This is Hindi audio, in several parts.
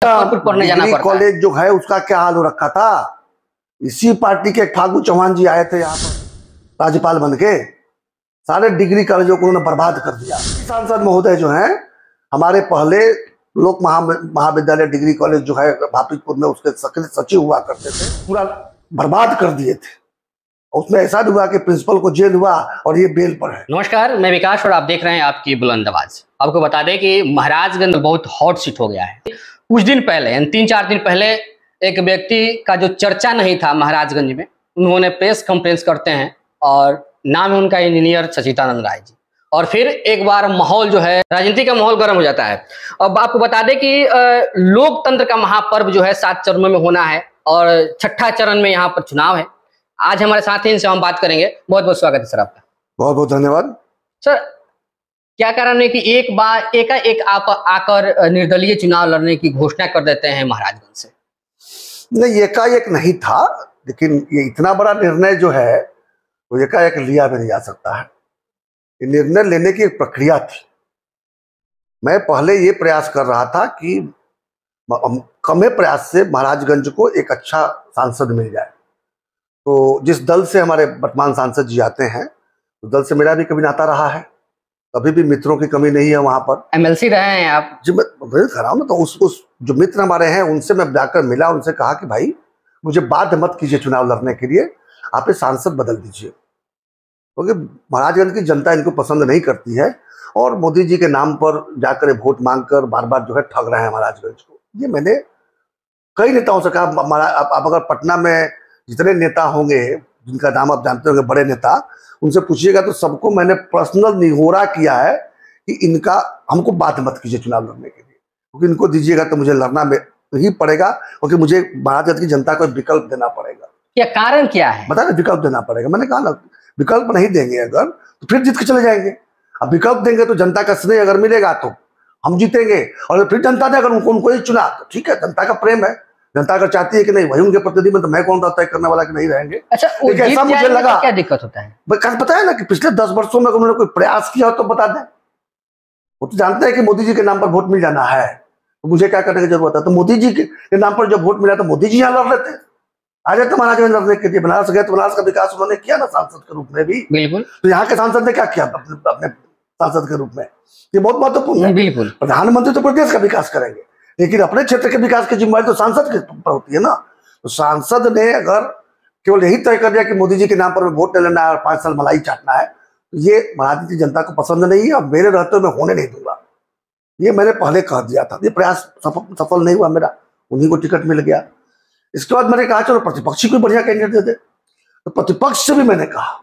मुजफ्फरपुर पढ़ने जाना पड़ता है। कॉलेज जो है उसका क्या हाल हो रखा था। इसी पार्टी के फागू चौहान जी आए थे यहाँ पर राज्यपाल बन के, सारे डिग्री कॉलेजों को उन्होंने बर्बाद कर दिया। सांसद महोदय जो हैं हमारे पहले लोक महाविद्यालय डिग्री कॉलेज जो है भापीपुर में, उसके सचिव हुआ करते थे, पूरा बर्बाद कर दिए थे। उसमें ऐसा भी हुआ कि प्रिंसिपल को जेल हुआ और ये बेल पर है। नमस्कार, मैं विकास और आप देख रहे हैं आपकी बुलंद आवाज। आपको बता दें कि महाराजगंज बहुत हॉट सीट हो गया है। कुछ दिन पहले यानी 3-4 दिन पहले एक व्यक्ति का जो चर्चा नहीं था महाराजगंज में, उन्होंने प्रेस कॉन्फ्रेंस करते हैं और नाम है उनका इंजीनियर सचिदानंद राय जी। और फिर एक बार माहौल जो है, राजनीति का माहौल गर्म हो जाता है। अब आपको बता दें कि लोकतंत्र का महापर्व जो है 7 चरणों में होना है और 6ठा चरण में यहाँ पर चुनाव है। आज हमारे साथ ही इनसे हम बात करेंगे। बहुत बहुत स्वागत है सर आपका। बहुत बहुत धन्यवाद सर। क्या कारण है कि एक बार एकाएक आप आकर निर्दलीय चुनाव लड़ने की घोषणा कर देते हैं महाराजगंज से? नहीं, एकाएक नहीं था, लेकिन ये इतना बड़ा निर्णय जो है वो एकाएक लिया भी नहीं जा सकता है। ये निर्णय लेने की एक प्रक्रिया थी। मैं पहले ये प्रयास कर रहा था कि कम प्रयास से महाराजगंज को एक अच्छा सांसद मिल जाए। तो जिस दल से हमारे वर्तमान सांसद जी आते हैं उस दल से मेरा भी कभी नाता रहा है, कभी भी मित्रों की कमी नहीं है। वहां पर एमएलसी रहे हैं आप जी, मैं कर रहा हूँ ना। तो उस जो मित्र हमारे हैं उनसे मैं जाकर मिला, उनसे कहा कि भाई मुझे बाध्य मत कीजिए चुनाव लड़ने के लिए, आप ये सांसद बदल दीजिए, क्योंकि महाराजगंज की जनता इनको पसंद नहीं करती है और मोदी जी के नाम पर जाकर वोट मांगकर बार बार जो है ठग रहे हैं महाराजगंज को। ये मैंने कई नेताओं से कहा। आप अगर पटना में जितने नेता होंगे जिनका नाम आप जानते होंगे, बड़े नेता, उनसे पूछिएगा तो सबको मैंने पर्सनल निहोरा किया है कि इनका हमको बात मत कीजिए चुनाव लड़ने के लिए, क्योंकि इनको दीजिएगा तो मुझे लड़ना में ही पड़ेगा, क्योंकि मुझे महाराजगंज की जनता को विकल्प देना पड़ेगा। क्या कारण क्या है? बता रहे, विकल्प देना पड़ेगा। मैंने कहा ना, विकल्प नहीं देंगे अगर तो फिर जीत के चले जाएंगे। अब विकल्प देंगे तो जनता का स्नेह अगर मिलेगा तो हम जीतेंगे, और फिर जनता ने अगर उनको ही चुना तो ठीक है, जनता का प्रेम है। जनता अगर चाहती है कि नहीं वही उनके प्रतिनिधि में, तो मैं कौन तय करने वाला कि नहीं रहेंगे। अच्छा, ऐसा मुझे लगा। क्या दिक्कत होता है? बताया ना कि पिछले 10 वर्षों में उन्होंने कोई प्रयास किया हो तो बता दें। वो तो जानते हैं कि मोदी जी के नाम पर वोट मिल जाना है, तो मुझे क्या करने की जरूरत है। तो मोदी जी के नाम पर जब वोट मिला तो मोदी जी यहाँ लड़ रहे थे, आ जाते महाराजगंज लड़ने के लिए। बनारस गए तो बनारस का विकास उन्होंने किया ना सांसद के रूप में भी। बिल्कुल। तो यहाँ के सांसद ने क्या किया अपने सांसद के रूप में? ये बहुत महत्वपूर्ण है। बिल्कुल। प्रधानमंत्री तो प्रदेश का विकास करेंगे, लेकिन अपने क्षेत्र के विकास की जिम्मेदारी तो सांसद के ऊपर होती है ना। तो सांसद ने अगर केवल यही तय कर दिया कि मोदी जी के नाम पर वोट ले लेना है और 5 साल मलाई चाटना है, तो ये महाराष्ट्र की जनता को पसंद नहीं है और मेरे रहते मैं होने नहीं दूंगा। ये मैंने पहले कह दिया था। ये प्रयास सफल नहीं हुआ मेरा, उन्हीं को टिकट मिल गया। इसके बाद मैंने कहा चलो प्रतिपक्षी को बढ़िया कैंडिडेट दे दे। तो प्रतिपक्ष से भी मैंने कहा,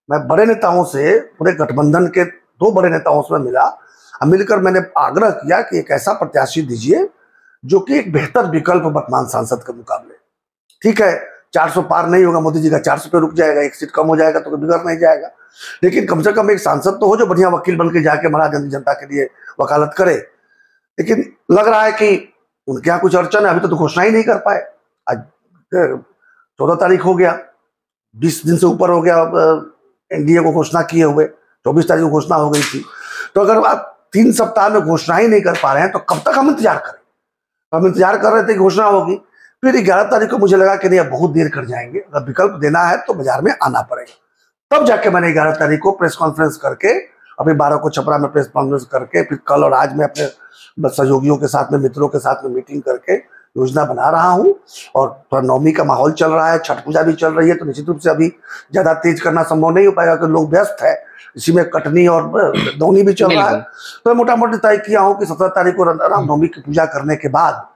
मैं बड़े नेताओं से, पूरे गठबंधन के 2 बड़े नेताओं से मिला, मिलकर मैंने आग्रह किया कि एक ऐसा प्रत्याशी दीजिए जो कि एक बेहतर विकल्प वर्तमान सांसद के मुकाबले। ठीक है, 400 पार नहीं होगा, मोदी जी का 400 पे रुक जाएगा, 1 सीट कम हो जाएगा तो बिगड़ नहीं जाएगा, लेकिन कम से कम एक सांसद तो हो जो बढ़िया वकील बन के जाके महाराजगंज जनता के लिए वकालत करे। लेकिन लग रहा है कि उनके यहाँ कुछ अड़चन है, अभी तो घोषणा ही नहीं कर पाए। आज 14 तारीख हो गया, 20 दिन से ऊपर हो गया एनडीए को घोषणा किए हुए। 24 तारीख को घोषणा हो गई थी। तो अगर आप 3 सप्ताह में घोषणा ही नहीं कर पा रहे हैं तो कब तक हम इंतजार करें? हम इंतजार कर रहे थे घोषणा होगी, फिर 11 तारीख को मुझे लगा कि नहीं अब बहुत देर कर जाएंगे, अगर विकल्प देना है तो बाजार में आना पड़ेगा। तब जाके मैंने 11 तारीख को प्रेस कॉन्फ्रेंस करके, अभी 12 को छपरा में प्रेस कॉन्फ्रेंस करके, फिर कल और आज मैं अपने सहयोगियों के साथ में, मित्रों के साथ में मीटिंग करके योजना बना रहा हूँ। और थोड़ा नवमी का माहौल चल रहा है, छठ पूजा भी चल रही है, तो निश्चित रूप से अभी ज्यादा तेज करना संभव नहीं हो पाएगा क्योंकि लोग व्यस्त है। इसी में कटनी और दौनी भी चल रहा है। तो मोटा मोटी तय किया हूँ कि 17 तारीख को रामनवमी की पूजा करने के बाद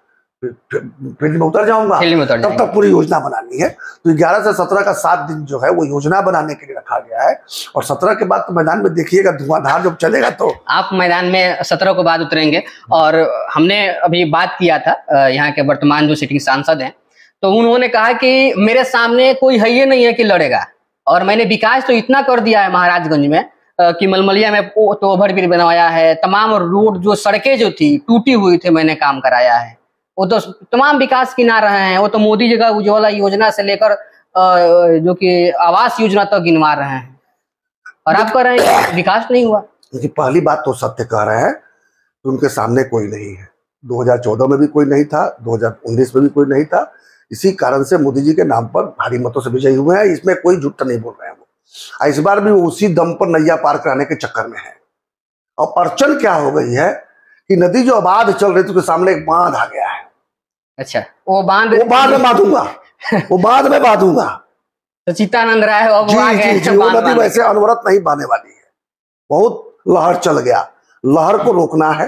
फील्ड में उतर जाऊंगा। तब तक पूरी योजना बनानी है। तो 11 से 17 का 7 दिन जो है वो योजना बनाने के लिए रखा गया है। और 17 के बाद तो मैदान में देखिएगा, धुआंधार जब चलेगा तो आप मैदान में 17 को बाद उतरेंगे। और हमने अभी बात किया था यहाँ के वर्तमान जो सिटिंग सांसद हैं, तो उन्होंने कहा कि मेरे सामने कोई है ही नहीं है कि लड़ेगा, और मैंने विकास तो इतना कर दिया है महाराजगंज में कि मलमलिया में तो ओवरब्रिज बनवाया है, तमाम रोड जो सड़कें जो थी टूटी हुई थी मैंने काम कराया है, वो तो तमाम विकास गिना रहे हैं। वो तो मोदी जी का उज्ज्वला योजना से लेकर जो कि आवास योजना तक गिनवा रहे हैं, और आप कह रहे हैं विकास नहीं हुआ। देखिए, पहली बात तो सत्य कह रहे हैं कि उनके सामने कोई नहीं है। 2014 में भी कोई नहीं था, 2019 में भी कोई नहीं था। इसी कारण से मोदी जी के नाम पर भारी मतों से विजयी हुए हैं। इसमें कोई झूठ नहीं बोल रहे हैं वो। इस बार भी उसी दम पर नैया पार कराने के चक्कर में है। और अड़चन क्या हो गई है कि नदी जो आबाद चल रही थी उसके सामने एक बांध आ गया है। अच्छा, वो बांध में बांधूंगा वो बांध में बांधूंगा। तो चित्तानंद राय अब जी, जी, जी, वो नदी वैसे अनवरत नहीं बहने वाली है। बहुत लहर चल गया, लहर को रोकना है,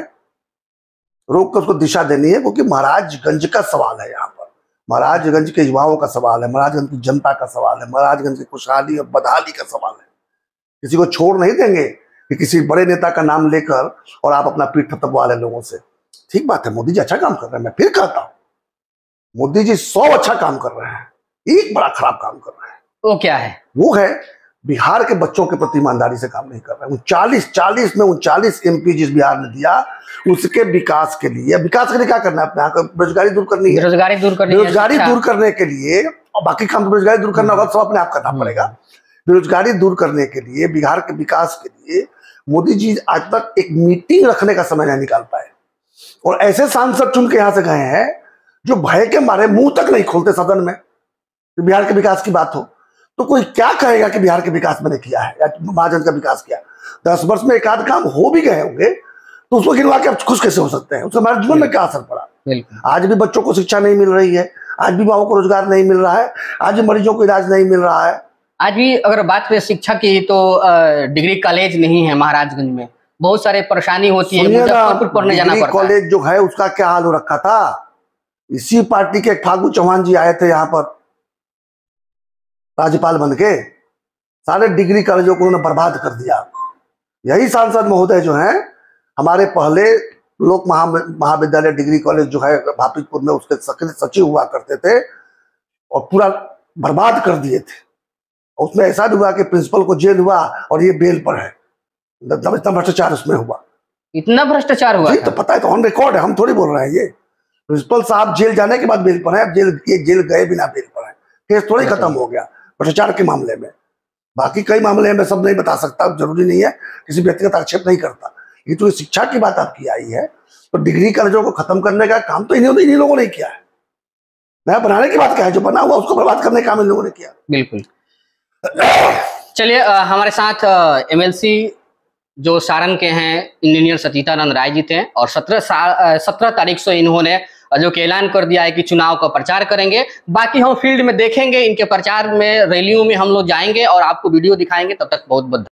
रोक कर उसको दिशा देनी है, क्योंकि महाराजगंज का सवाल है। यहाँ पर महाराजगंज के युवाओं का सवाल है, महाराजगंज की जनता का सवाल है, महाराजगंज की खुशहाली और बदहाली का सवाल है। किसी को छोड़ नहीं देंगे कि किसी बड़े नेता का नाम लेकर और आप अपना पीठ थपथपवा लें लोगों से। ठीक बात है, मोदी जी अच्छा काम कर रहे हैं। मैं फिर कहता हूँ, मोदी जी 100 अच्छा काम कर रहे हैं, एक बड़ा खराब काम कर रहे हैं। वो क्या है? वो है बिहार के बच्चों के प्रति ईमानदारी से काम नहीं कर रहे हैं। 40 में 39 MP जिस बिहार ने दिया, उसके विकास के लिए क्या करना है? अपने यहाँ बेरोजगारी दूर करनी है, बेरोजगारी दूर करने के लिए, और बाकी काम तो बेरोजगारी दूर करना होगा, सब अपने आप करना पड़ेगा। बेरोजगारी दूर करने के लिए, बिहार के विकास के लिए मोदी जी आज तक एक मीटिंग रखने का समय नहीं निकाल पाए। और ऐसे सांसद चुन के यहाँ से गए हैं जो भय के मारे मुंह तक नहीं खोलते सदन में बिहार के विकास की बात हो। तो कोई क्या कहेगा कि बिहार के विकास मैंने किया है या महाजन का विकास किया? 10 वर्ष में एक आध काम हो भी गए होंगे तो उसको गिनवा के आप खुश कैसे हो सकते हैं? उससे हमारे जीवन में क्या असर पड़ा? आज भी बच्चों को शिक्षा नहीं मिल रही है, आज भी माओ को रोजगार नहीं मिल रहा है, आज भी मरीजों को इलाज नहीं मिल रहा है। आज भी अगर बात करें शिक्षा की तो डिग्री कॉलेज नहीं है महाराजगंज में, बहुत सारे परेशानी होती है, मुजफ्फरपुर पढ़ने जाना पड़ता है। कॉलेज जो है उसका क्या हाल हो रखा था? इसी पार्टी के फागू चौहान जी आए थे यहाँ पर राज्यपाल बन के, सारे डिग्री कॉलेजों को उन्होंने बर्बाद कर दिया। यही सांसद महोदय जो हैं हमारे पहले लोक महाविद्यालय डिग्री कॉलेज जो है भापीपुर में, उसके सचिव हुआ करते थे और पूरा बर्बाद कर दिए थे। उसमें ऐसा भी हुआ कि प्रिंसिपल को जेल हुआ और ये बेल पर है। इतना भ्रष्टाचार उसमें हुआ, इतना भ्रष्टाचार हुआ तो पता है, तो ऑन रिकॉर्ड है, हम थोड़ी बोल रहे हैं। ये प्रिंसिपल साहब जेल जाने के बाद बेल पर है, अब जेल गए बिना बेल पर है, केस थोड़ी खत्म हो गया भ्रष्टाचार के मामले में। बाकी कई मामले में सब नहीं बता सकता, जरूरी नहीं है, किसी व्यक्तिगत आक्षेप नहीं करता। ये तो शिक्षा की बात आपकी आई है, तो डिग्री कॉलेजों को खत्म करने का काम तो इन्हीं लोगों ने किया है। नया बनाने की बात क्या है? जो बना हुआ उसको बर्बाद करने का काम इन लोगों ने किया। बिल्कुल। चलिए, हमारे साथ MLC जो सारण के हैं इंजीनियर सतीतानंद राय जी थे, और 17 तारीख से इन्होंने जो कि ऐलान कर दिया है कि चुनाव का प्रचार करेंगे। बाकी हम फील्ड में देखेंगे, इनके प्रचार में, रैलियों में हम लोग जाएंगे और आपको वीडियो दिखाएंगे। तब तक बहुत बहुत